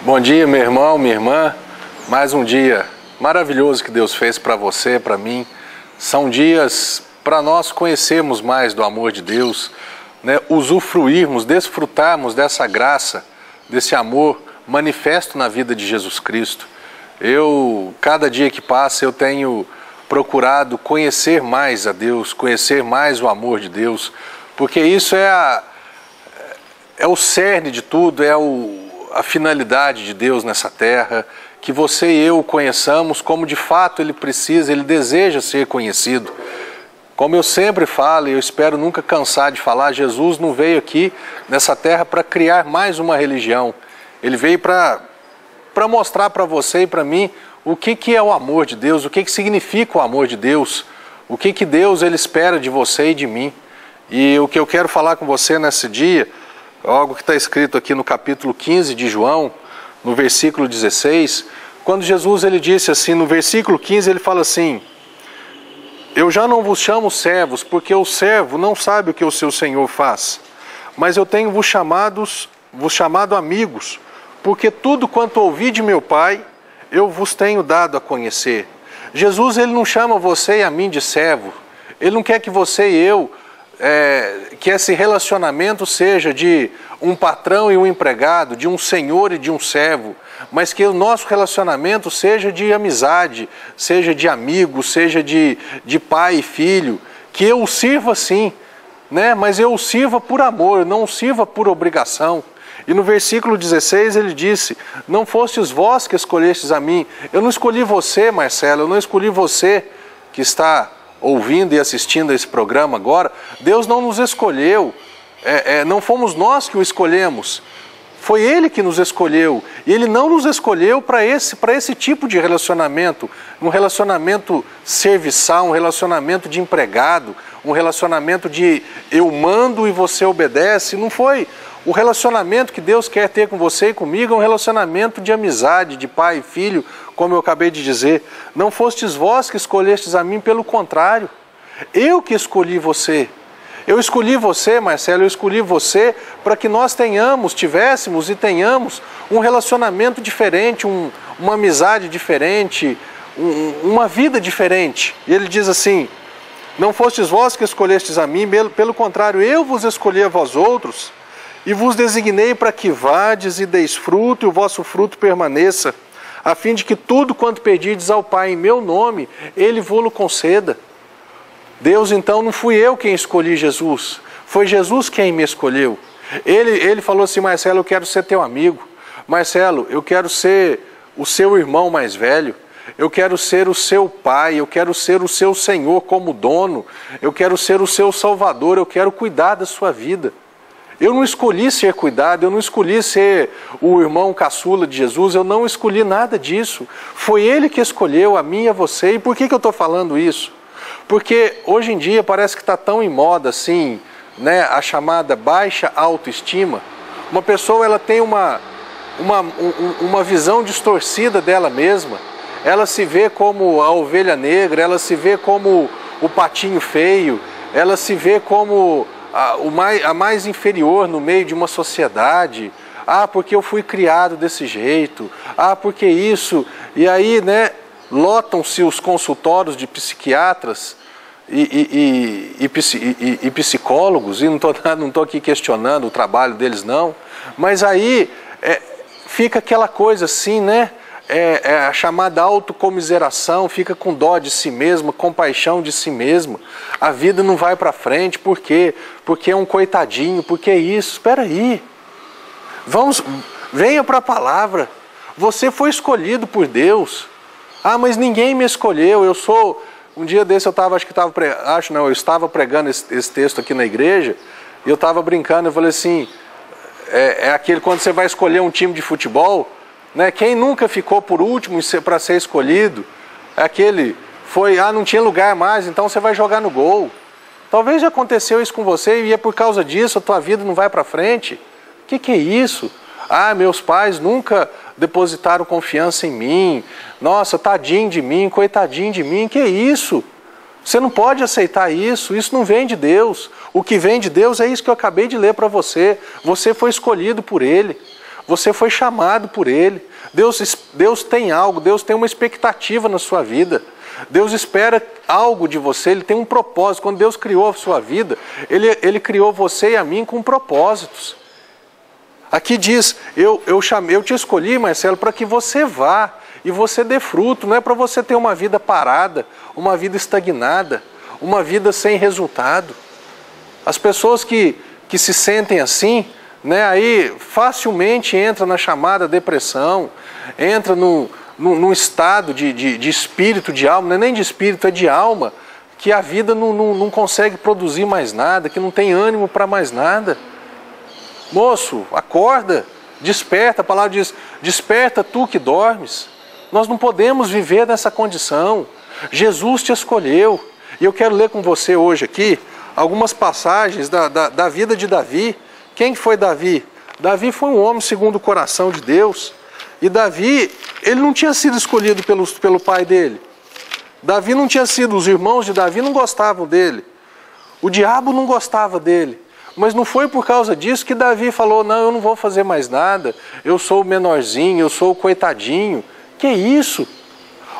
Bom dia, meu irmão, minha irmã. Mais um dia maravilhoso que Deus fez para você, para mim. São dias para nós conhecermos mais do amor de Deus, né? Usufruirmos, desfrutarmos dessa graça, desse amor manifesto na vida de Jesus Cristo. Cada dia que passa, eu tenho procurado conhecer mais a Deus, conhecer mais o amor de Deus, porque isso é o cerne de tudo, a finalidade de Deus nessa terra, que você e eu o conheçamos como de fato Ele precisa, Ele deseja ser conhecido. Como eu sempre falo, e eu espero nunca cansar de falar, Jesus não veio aqui nessa terra para criar mais uma religião. Ele veio para mostrar para você e para mim o que é o amor de Deus, o que significa o amor de Deus, o que Deus Ele espera de você e de mim. E o que eu quero falar com você nesse dia, algo que está escrito aqui no capítulo 15 de João, no versículo 16, quando Jesus ele disse assim, no versículo 15 ele fala assim: eu já não vos chamo servos, porque o servo não sabe o que o seu Senhor faz, mas eu tenho vos chamado amigos, porque tudo quanto ouvi de meu Pai, eu vos tenho dado a conhecer. Jesus ele não chama você e a mim de servo, Ele não quer que você e eu que esse relacionamento seja de um patrão e um empregado, de um senhor e de um servo, mas que o nosso relacionamento seja de amizade, seja de amigo, seja de pai e filho, que eu o sirva sim, né? Mas eu o sirva por amor, eu não o sirva por obrigação. E no versículo 16 ele disse: não fostes vós que escolhestes a mim. Eu não escolhi você, Marcelo, eu não escolhi você que está ouvindo e assistindo a esse programa agora. Deus não nos escolheu, não fomos nós que o escolhemos, foi Ele que nos escolheu, e Ele não nos escolheu para esse tipo de relacionamento, um relacionamento serviçal, um relacionamento de empregado, um relacionamento de eu mando e você obedece. Não foi. O relacionamento que Deus quer ter com você e comigo é um relacionamento de amizade, de pai e filho, como eu acabei de dizer. Não fostes vós que escolhestes a mim, pelo contrário, eu que escolhi você. Eu escolhi você, Marcelo, eu escolhi você para que nós tivéssemos e tenhamos um relacionamento diferente, uma amizade diferente, uma vida diferente. E ele diz assim: não fostes vós que escolhestes a mim, pelo contrário, eu vos escolhi a vós outros, e vos designei para que vades e deis fruto, e o vosso fruto permaneça, a fim de que tudo quanto pedirdes ao Pai em meu nome, Ele vô-lo conceda. Deus, então, não fui eu quem escolhi Jesus, foi Jesus quem me escolheu. Ele falou assim: Marcelo, eu quero ser teu amigo. Marcelo, eu quero ser o seu irmão mais velho. Eu quero ser o seu pai, eu quero ser o seu Senhor como dono. Eu quero ser o seu Salvador, eu quero cuidar da sua vida. Eu não escolhi ser cuidado, eu não escolhi ser o irmão caçula de Jesus, eu não escolhi nada disso. Foi Ele que escolheu a mim e a você. E por que eu estou falando isso? Porque hoje em dia parece que está tão em moda assim, né, a chamada baixa autoestima. Uma pessoa ela tem uma visão distorcida dela mesma. Ela se vê como a ovelha negra, ela se vê como o patinho feio, ela se vê como a mais inferior no meio de uma sociedade. Porque eu fui criado desse jeito, porque isso. E aí, né, lotam-se os consultórios de psiquiatras e psicólogos, e não estou aqui questionando o trabalho deles não, mas aí fica aquela coisa assim, né? A chamada autocomiseração, fica com dó de si mesma, compaixão de si mesma. A vida não vai para frente, por quê? Porque é um coitadinho, porque é isso. Espera aí, venha para a palavra. Você foi escolhido por Deus. Mas ninguém me escolheu. Um dia desse eu estava pregando esse texto aqui na igreja, e eu estava brincando, eu falei assim, aquele quando você vai escolher um time de futebol, né? Quem nunca ficou por último para ser escolhido? Aquele foi, não tinha lugar mais, então você vai jogar no gol. Talvez já aconteceu isso com você e é por causa disso a tua vida não vai para frente. O que é isso? Meus pais nunca depositaram confiança em mim. Nossa, tadinho de mim, coitadinho de mim. Que é isso? Você não pode aceitar isso, isso não vem de Deus. O que vem de Deus é isso que eu acabei de ler para você. Você foi escolhido por Ele. Você foi chamado por Ele. Deus tem algo, Deus tem uma expectativa na sua vida. Deus espera algo de você, Ele tem um propósito. Quando Deus criou a sua vida, Ele criou você e a mim com propósitos. Aqui diz, eu te escolhi, Marcelo, para que você vá e você dê fruto. Não é para você ter uma vida parada, uma vida estagnada, uma vida sem resultado. As pessoas que se sentem assim, né, aí facilmente entra na chamada depressão, entra num estado de espírito, de alma, não é nem de espírito, é de alma, que a vida não consegue produzir mais nada, que não tem ânimo para mais nada. Moço, acorda, desperta, a palavra diz, desperta tu que dormes. Nós não podemos viver nessa condição. Jesus te escolheu. E eu quero ler com você hoje aqui algumas passagens da vida de Davi. Quem foi Davi? Davi foi um homem segundo o coração de Deus. E Davi, ele não tinha sido escolhido pelo pai dele. Davi não tinha sido, os irmãos de Davi não gostavam dele. O diabo não gostava dele. Mas não foi por causa disso que Davi falou, não, eu não vou fazer mais nada, eu sou o menorzinho, eu sou o coitadinho. Que isso?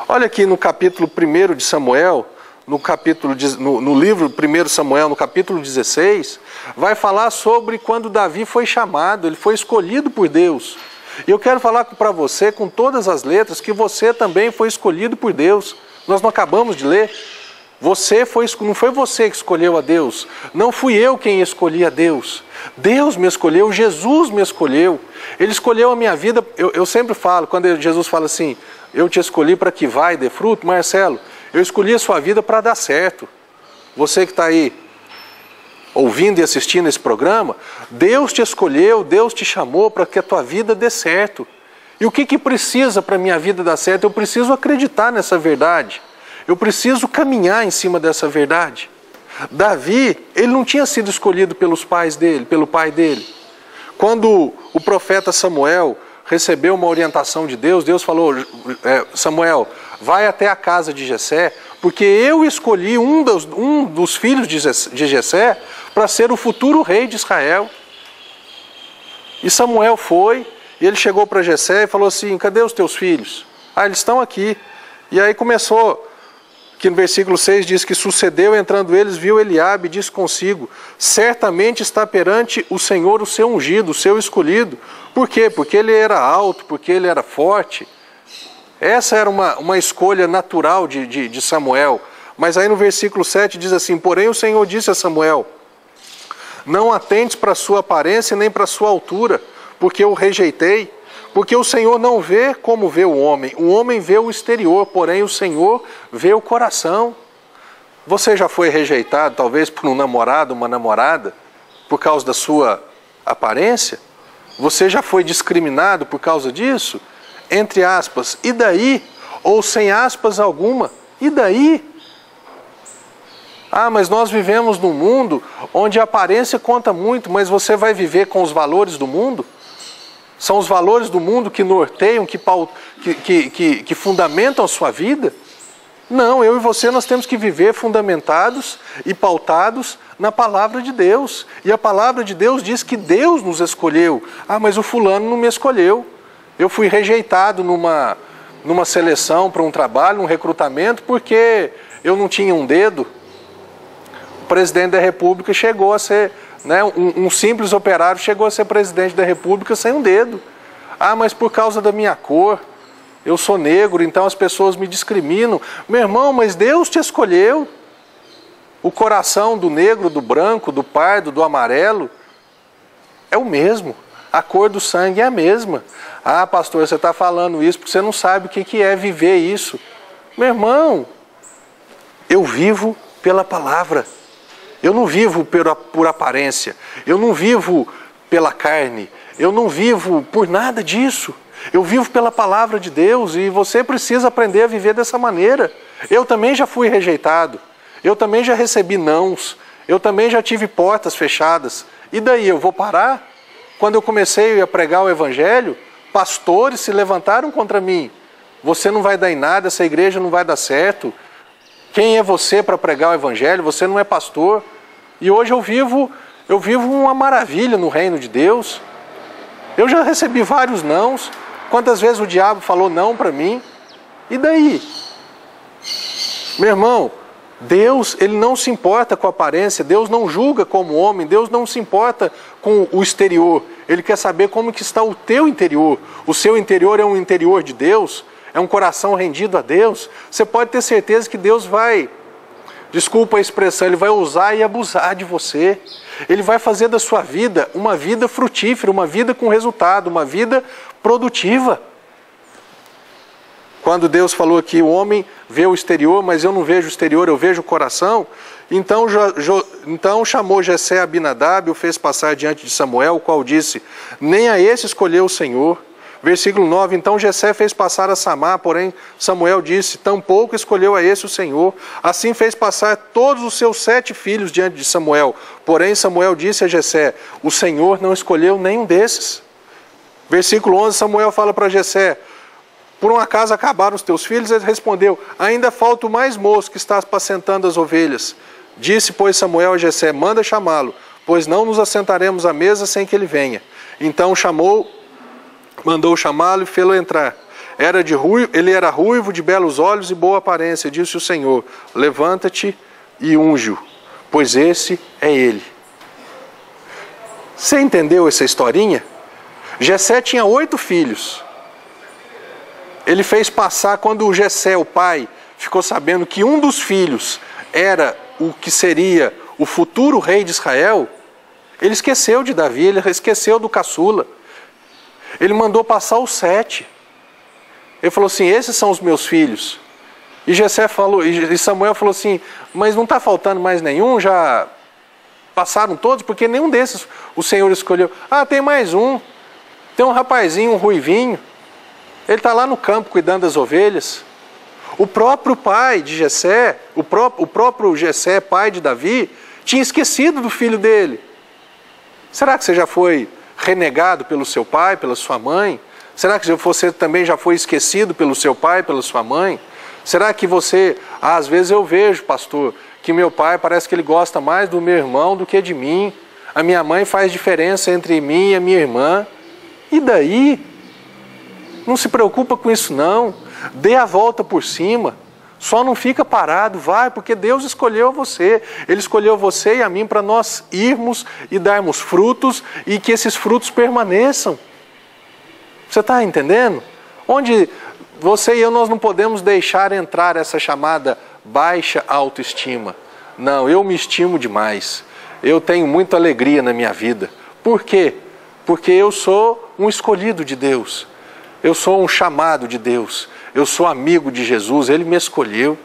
Olha aqui no capítulo 1 de Samuel, no livro 1 Samuel, no capítulo 16, vai falar sobre quando Davi foi chamado, ele foi escolhido por Deus. E eu quero falar para você, com todas as letras, que você também foi escolhido por Deus. Nós não acabamos de ler. Não foi você que escolheu a Deus, não fui eu quem escolhi a Deus. Deus me escolheu, Jesus me escolheu. Ele escolheu a minha vida. Eu sempre falo, quando Jesus fala assim, eu te escolhi para que vá e dê fruto, Marcelo, eu escolhi a sua vida para dar certo. Você que está aí ouvindo e assistindo esse programa, Deus te escolheu, Deus te chamou para que a tua vida dê certo. E o que precisa para a minha vida dar certo? Eu preciso acreditar nessa verdade. Eu preciso caminhar em cima dessa verdade. Davi, ele não tinha sido escolhido pelos pais dele, pelo pai dele. Quando o profeta Samuel recebeu uma orientação de Deus, Deus falou, Samuel, vai até a casa de Jessé, porque eu escolhi um dos filhos de Jessé para ser o futuro rei de Israel. E Samuel foi, e ele chegou para Jessé e falou assim, cadê os teus filhos? Ah, eles estão aqui. E aí começou... que no versículo 6 diz que sucedeu, entrando eles, viu Eliabe e disse consigo, certamente está perante o Senhor o seu ungido, o seu escolhido. Por quê? Porque ele era alto, porque ele era forte. Essa era uma escolha natural de Samuel. Mas aí no versículo 7 diz assim, porém o Senhor disse a Samuel, não atentes para a sua aparência nem para a sua altura, porque eu rejeitei. Porque o Senhor não vê como vê o homem vê o exterior, porém o Senhor vê o coração. Você já foi rejeitado, talvez por um namorado, uma namorada, por causa da sua aparência? Você já foi discriminado por causa disso? Entre aspas, e daí? Ou sem aspas alguma, e daí? Ah, mas nós vivemos num mundo onde a aparência conta muito, mas você vai viver com os valores do mundo? São os valores do mundo que norteiam, que fundamentam a sua vida? Não, eu e você nós temos que viver fundamentados e pautados na palavra de Deus. E a palavra de Deus diz que Deus nos escolheu. Ah, mas o fulano não me escolheu. Eu fui rejeitado numa seleção para um trabalho, num recrutamento, porque eu não tinha um dedo. O presidente da República chegou a ser... um simples operário chegou a ser presidente da República sem um dedo. Ah, mas por causa da minha cor, eu sou negro, então as pessoas me discriminam. Meu irmão, mas Deus te escolheu. O coração do negro, do branco, do pardo, do amarelo é o mesmo. A cor do sangue é a mesma. Ah, pastor, você está falando isso porque você não sabe o que é viver isso. Meu irmão, eu vivo pela palavra. Eu não vivo por aparência, eu não vivo pela carne, eu não vivo por nada disso. Eu vivo pela palavra de Deus e você precisa aprender a viver dessa maneira. Eu também já fui rejeitado, eu também já recebi nãos, eu também já tive portas fechadas. E daí, eu vou parar? Quando eu comecei a pregar o Evangelho, pastores se levantaram contra mim. Você não vai dar em nada, essa igreja não vai dar certo. Quem é você para pregar o Evangelho? Você não é pastor. E hoje eu vivo uma maravilha no reino de Deus. Eu já recebi vários nãos. Quantas vezes o diabo falou não para mim? E daí? Meu irmão, Deus, Ele não se importa com a aparência, Deus não julga como homem, Deus não se importa com o exterior. Ele quer saber como que está o teu interior. O seu interior é um interior de Deus, é um coração rendido a Deus. Você pode ter certeza que Deus vai, desculpa a expressão, Ele vai usar e abusar de você. Ele vai fazer da sua vida uma vida frutífera, uma vida com resultado, uma vida produtiva. Quando Deus falou aqui, o homem vê o exterior, mas eu não vejo o exterior, eu vejo o coração. Então chamou Jessé a Abinadab, o fez passar diante de Samuel, o qual disse, nem a esse escolheu o Senhor. Versículo 9, então Jessé fez passar a Samá, porém Samuel disse, tampouco escolheu a esse o Senhor. Assim fez passar todos os seus 7 filhos diante de Samuel. Porém Samuel disse a Jessé, o Senhor não escolheu nenhum desses. Versículo 11, Samuel fala para Jessé, por um acaso acabaram os teus filhos? Ele respondeu, ainda falta o mais moço que está apacentando as ovelhas. Disse, pois, Samuel a Jessé, manda chamá-lo, pois não nos assentaremos à mesa sem que ele venha. Então mandou chamá-lo e fê-lo entrar. Ele era ruivo, de belos olhos e boa aparência. Disse o Senhor, levanta-te e unge-o, pois esse é ele. Você entendeu essa historinha? Jessé tinha 8 filhos. Ele fez passar, quando o Jessé, o pai, ficou sabendo que um dos filhos era o que seria o futuro rei de Israel, ele esqueceu de Davi, ele esqueceu do caçula. Ele mandou passar os 7. Ele falou assim, esses são os meus filhos. E Samuel falou assim, mas não está faltando mais nenhum? Já passaram todos? Porque nenhum desses o Senhor escolheu. Ah, tem mais um. Tem um rapazinho, um ruivinho. Ele está lá no campo cuidando das ovelhas. O próprio pai de Jessé, o próprio Jessé, pai de Davi, tinha esquecido do filho dele. Será que você já foi renegado pelo seu pai, pela sua mãe? Será que você também já foi esquecido pelo seu pai, pela sua mãe? Será que você, às vezes eu vejo, pastor, que meu pai parece que ele gosta mais do meu irmão do que de mim. A minha mãe faz diferença entre mim e a minha irmã. E daí? Não se preocupa com isso não. Dê a volta por cima. Só não fica parado, vai, porque Deus escolheu você. Ele escolheu você e a mim para nós irmos e darmos frutos e que esses frutos permaneçam. Você está entendendo? Onde você e eu, nós não podemos deixar entrar essa chamada baixa autoestima. Não, eu me estimo demais. Eu tenho muita alegria na minha vida. Por quê? Porque eu sou um escolhido de Deus. Eu sou um chamado de Deus. Eu sou amigo de Jesus. Ele me escolheu.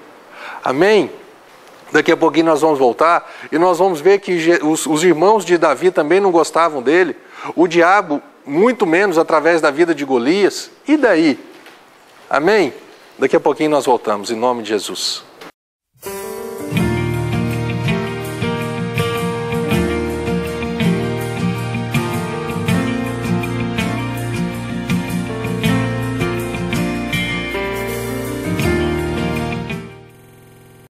Amém? Daqui a pouquinho nós vamos voltar e nós vamos ver que os irmãos de Davi também não gostavam dele. O diabo, muito menos através da vida de Golias. E daí? Amém? Daqui a pouquinho nós voltamos, em nome de Jesus.